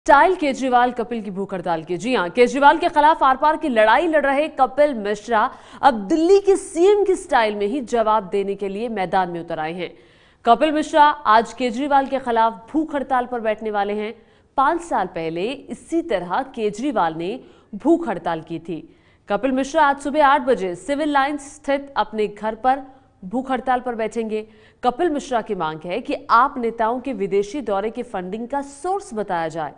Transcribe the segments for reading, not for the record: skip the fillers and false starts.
Style Kejriwal Kapil की भूख हड़ताल की। जी हां, केजरीवाल के खिलाफ आर पार की लड़ाई लड़ रहे कपिल मिश्रा अब दिल्ली के सीएम की स्टाइल में ही जवाब देने के लिए मैदान में उतर आए हैं। कपिल मिश्रा आज केजरीवाल के खिलाफ भूख हड़ताल पर बैठने वाले हैं। 5 साल पहले इसी तरह केजरीवाल ने भूख हड़ताल की थी। कपिल मिश्रा आज सुबह 8 बजे सिविल लाइंस स्थित अपने घर पर भूख हड़ताल पर बैठेंगे। कपिल मिश्रा की मांग है कि आप नेताओं के विदेशी दौरे की फंडिंग का सोर्स बताया जाए।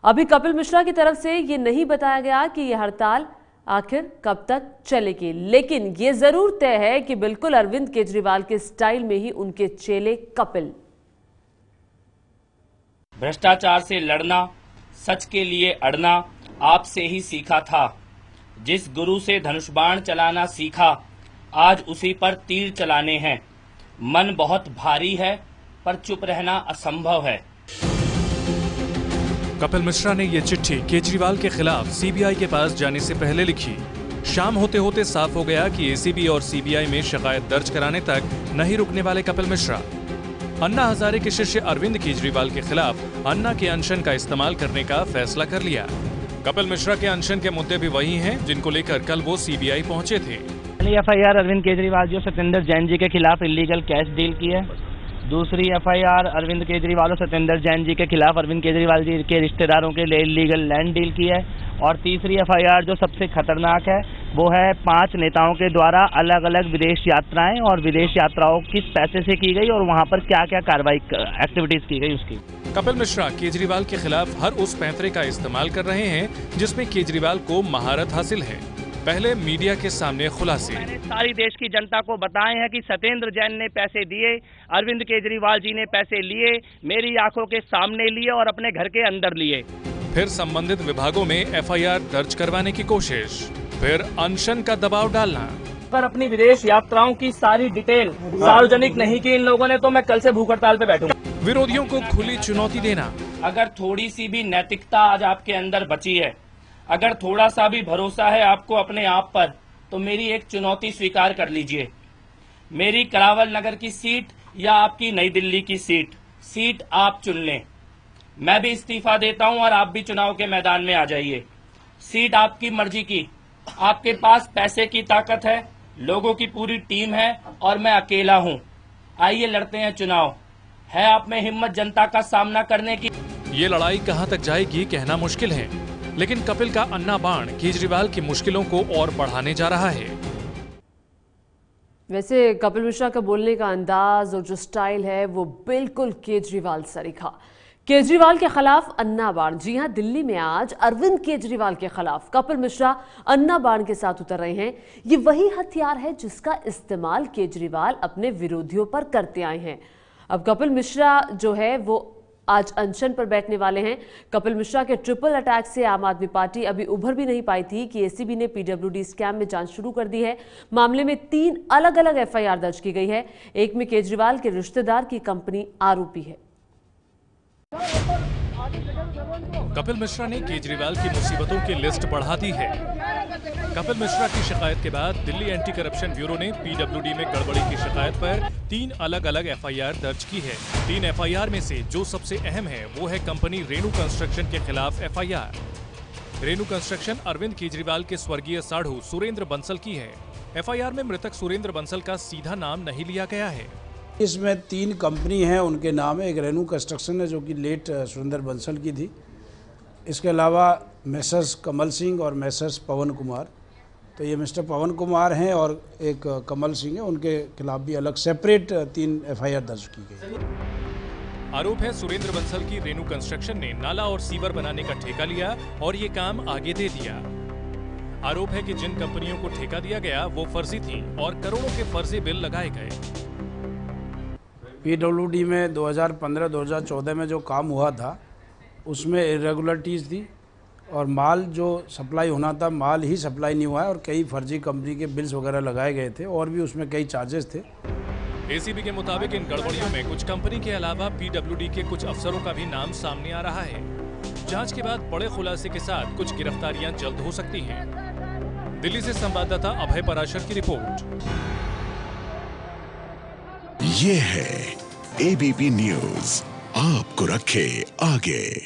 अभी कपिल मिश्रा की तरफ से यह नहीं बताया गया कि यह हड़ताल आखिर कब तक चलेगी, लेकिन यह जरूर तय है कि बिल्कुल अरविंद केजरीवाल के स्टाइल में ही उनके चेले कपिल भ्रष्टाचार से लड़ना, सच के लिए अड़ना आपसे ही सीखा था। जिस गुरु से धनुष बाण चलाना सीखा, आज उसी पर तीर चलाने हैं। मन बहुत भारी है, पर चुप रहना असंभव है। कपिल मिश्रा ने ये चिट्ठी केजरीवाल के खिलाफ सीबीआई के पास जाने से पहले लिखी। शाम होते होते साफ हो गया कि एसीबी और सीबीआई में शिकायत दर्ज कराने तक नहीं रुकने वाले कपिल मिश्रा। अन्ना हजारे के शिष्य अरविंद केजरीवाल के खिलाफ अन्ना के अनशन का इस्तेमाल करने का फैसला कर लिया। कपिल मिश्रा के अनशन के मुद्दे भी वही हैं जिनको लेकर कल वो सीबीआई पहुंचे थे। एफआईआर अरविंद केजरीवाल जी और सत्येंद्र जैन जी के खिलाफ इलीगल कैश डील की है। दूसरी एफआईआर अरविंद केजरीवाल और सत्येंद्र जैन जी के खिलाफ अरविंद केजरीवाल जी के रिश्तेदारों के लिए इलीगल लैंड डील की है। और तीसरी एफआईआर जो सबसे खतरनाक है वो है 5 नेताओं के द्वारा अलग अलग विदेश यात्राएं और विदेश यात्राओं किस पैसे से की गई और वहां पर क्या क्या कार्रवाई एक्टिविटीज की गई उसकी। कपिल मिश्रा केजरीवाल के खिलाफ हर उस पैंतरे का इस्तेमाल कर रहे हैं जिसमें केजरीवाल को महारत हासिल है। पहले मीडिया के सामने खुलासे। मैंने सारी देश की जनता को बताए हैं कि सत्येंद्र जैन ने पैसे दिए, अरविंद केजरीवाल जी ने पैसे लिए, मेरी आंखों के सामने लिए और अपने घर के अंदर लिए। फिर संबंधित विभागों में एफआईआर दर्ज करवाने की कोशिश, फिर अनशन का दबाव डालना। पर अपनी विदेश यात्राओं की सारी डिटेल सार्वजनिक नहीं की इन लोगों ने, तो मैं कल से भूख हड़ताल पे बैठूंगा। विरोधियों को खुली चुनौती देना। अगर थोड़ी सी भी नैतिकता आज आपके अंदर बची है, अगर थोड़ा सा भी भरोसा है आपको अपने आप पर, तो मेरी एक चुनौती स्वीकार कर लीजिए। मेरी करावल नगर की सीट या आपकी नई दिल्ली की सीट आप चुन लें। मैं भी इस्तीफा देता हूं और आप भी चुनाव के मैदान में आ जाइए। सीट आपकी मर्जी की, आपके पास पैसे की ताकत है, लोगों की पूरी टीम है और मैं अकेला हूं। आइए लड़ते हैं चुनाव। है आप में हिम्मत जनता का सामना करने की। ये लड़ाई कहां तक जाएगी कहना मुश्किल है, लेकिन कपिल का अन्ना बाण केजरीवाल की मुश्किलों को और बढ़ाने जा रहा है। वैसे कपिल मिश्रा का बोलने का अंदाज और जो स्टाइल है वो बिल्कुल केजरीवाल सरीखा। केजरीवाल के खिलाफ अन्ना बाण। जी हां, दिल्ली में आज अरविंद केजरीवाल के खिलाफ कपिल मिश्रा अन्ना बाण के साथ उतर रहे हैं। ये वही हथियार है जिसका इस्तेमाल केजरीवाल अपने विरोधियों पर करते आए हैं। अब कपिल मिश्रा जो है वो आज अनशन पर बैठने वाले हैं। कपिल मिश्रा के ट्रिपल अटैक से आम आदमी पार्टी अभी उभर भी नहीं पाई थी कि एसीबी ने पीडब्ल्यूडी स्कैम में जांच शुरू कर दी है। मामले में 3 अलग अलग एफआईआर दर्ज की गई है। एक में केजरीवाल के रिश्तेदार की कंपनी आरोपी है। कपिल मिश्रा ने केजरीवाल की मुसीबतों की लिस्ट बढ़ा दी है। कपिल मिश्रा की शिकायत के बाद दिल्ली एंटी करप्शन ब्यूरो ने पीडब्ल्यूडी में गड़बड़ी की शिकायत पर 3 अलग अलग एफआईआर दर्ज की है। 3 एफआईआर में से जो सबसे अहम है वो है कंपनी रेणु कंस्ट्रक्शन के खिलाफ एफआईआर। रेणु कंस्ट्रक्शन अरविंद केजरीवाल के स्वर्गीय साढ़ू सुरेंद्र बंसल की है। एफआईआर में मृतक सुरेंद्र बंसल का सीधा नाम नहीं लिया गया है। इसमें 3 कंपनी हैं, उनके नाम है। एक रेणु कंस्ट्रक्शन है जो कि लेट सुरेंद्र बंसल की थी। इसके अलावा मैसर्स कमल सिंह और मैसर्स पवन कुमार। तो ये मिस्टर पवन कुमार हैं और एक कमल सिंह है, उनके खिलाफ भी अलग सेपरेट 3 एफआईआर दर्ज की गई। आरोप है सुरेंद्र बंसल की रेणु कंस्ट्रक्शन ने नाला और सीवर बनाने का ठेका लिया और ये काम आगे दे दिया। आरोप है कि जिन कंपनियों को ठेका दिया गया वो फर्जी थी और करोड़ों के फर्जी बिल लगाए गए। पीडब्ल्यूडी में 2015-2014 में जो काम हुआ था उसमें इरेगुलरिटीज़ थी और माल जो सप्लाई होना था माल ही सप्लाई नहीं हुआ है और कई फर्जी कंपनी के बिल्स वगैरह लगाए गए थे और भी उसमें कई चार्जेस थे। एसीबी के मुताबिक इन गड़बड़ियों में कुछ कंपनी के अलावा पीडब्ल्यूडी के कुछ अफसरों का भी नाम सामने आ रहा है। जांच के बाद बड़े खुलासे के साथ कुछ गिरफ्तारियां जल्द हो सकती हैं। दिल्ली से संवाददाता अभय पराशर की रिपोर्ट। ये है एबीपी न्यूज, आपको रखे आगे।